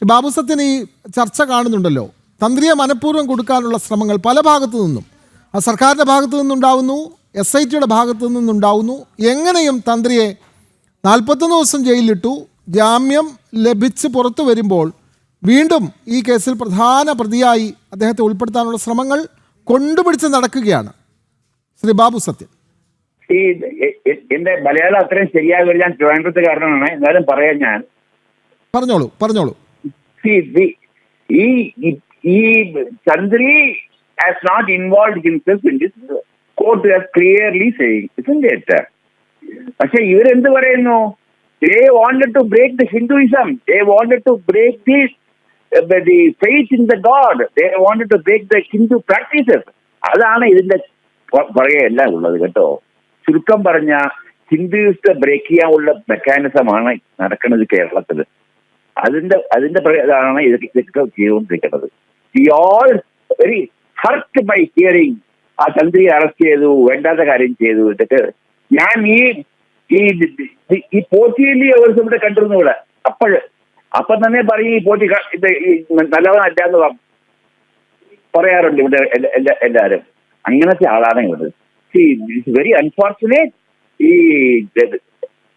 ബാബു സത്യൻ, ഈ ചർച്ച കാണുന്നുണ്ടല്ലോ, തന്ത്രിയെ മനഃപൂർവ്വം കൊടുക്കാനുള്ള ശ്രമങ്ങൾ പല ഭാഗത്തു നിന്നും, സർക്കാരിൻ്റെ ഭാഗത്തു നിന്നുണ്ടാവുന്നു, SITയുടെ ഭാഗത്തു നിന്നുണ്ടാവുന്നു. എങ്ങനെയും തന്ത്രിയെ 41 ദിവസം ജയിലിലിട്ടു. ജാമ്യം ലഭിച്ച് പുറത്തു വരുമ്പോൾ വീണ്ടും ഈ കേസിൽ പ്രധാന പ്രതിയായി അദ്ദേഹത്തെ ഉൾപ്പെടുത്താനുള്ള ശ്രമങ്ങൾ കൊണ്ടുപിടിച്ച് നടക്കുകയാണ്. ശ്രീ ബാബു സത്യൻ, എന്റെ മലയാളം അത്രയും ശരിയാകും. ഞാൻ ട്രിവാൻഡ്രത്തുകാരനാണ്, എന്നാലും പറയാൻ ഞാൻ പറഞ്ഞോളൂ. ഈ തന്ത്രി has not involved himself in this. Court has clearly saying, isn't it? പക്ഷെ ഇവരെന്ത് പറയുന്നു? They wanted to break the Hinduism. They wanted to break the faith in the God. They wanted to break the Hindu practices. അതാണ് ഇതിന്റെ പുറകെ എല്ലാം ഉള്ളത് കേട്ടോ. ചുരുക്കം പറഞ്ഞ ഹിന്ദുയിസത്തെ ബ്രേക്ക് ചെയ്യാനുള്ള മെക്കാനിസമാണ് നടക്കുന്നത് കേരളത്തിൽ. അതിന്റെ പ്രകാരമാണ് ഇതൊക്കെ ചെയ്തുകൊണ്ടിരിക്കുന്നത്. We all very hurt by hearing ആ തന്ത്രിയെ അറസ്റ്റ് ചെയ്തു, വേണ്ടാത്ത കാര്യം ചെയ്തു. ഇതൊക്കെ ഞാൻ ഈ പോറ്റിയിലെ ഒരു ഇവിടെ കണ്ടിരുന്നു ഇവിടെ. അപ്പം തന്നെ പറയും ഈ പോറ്റി നല്ലവനല്ല എന്ന് പറയാറുണ്ട് ഇവിടെ എല്ലാവരും. അങ്ങനത്തെ ആളാണ് ഇവിടെ. It's very unfortunate. ഈ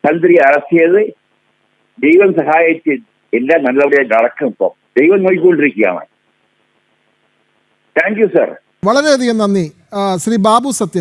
തന്ത്രി അറസ്റ്റ് ചെയ്ത് ദൈവം സഹായിച്ച് എല്ലാം നല്ലവരെയായി നടക്കും. ഇപ്പം ദൈവം നോക്കിക്കൊണ്ടിരിക്കുകയാണ്. Thank you sir. വളരെയധികം നന്ദി ശ്രീ ബാബു സത്യൻ.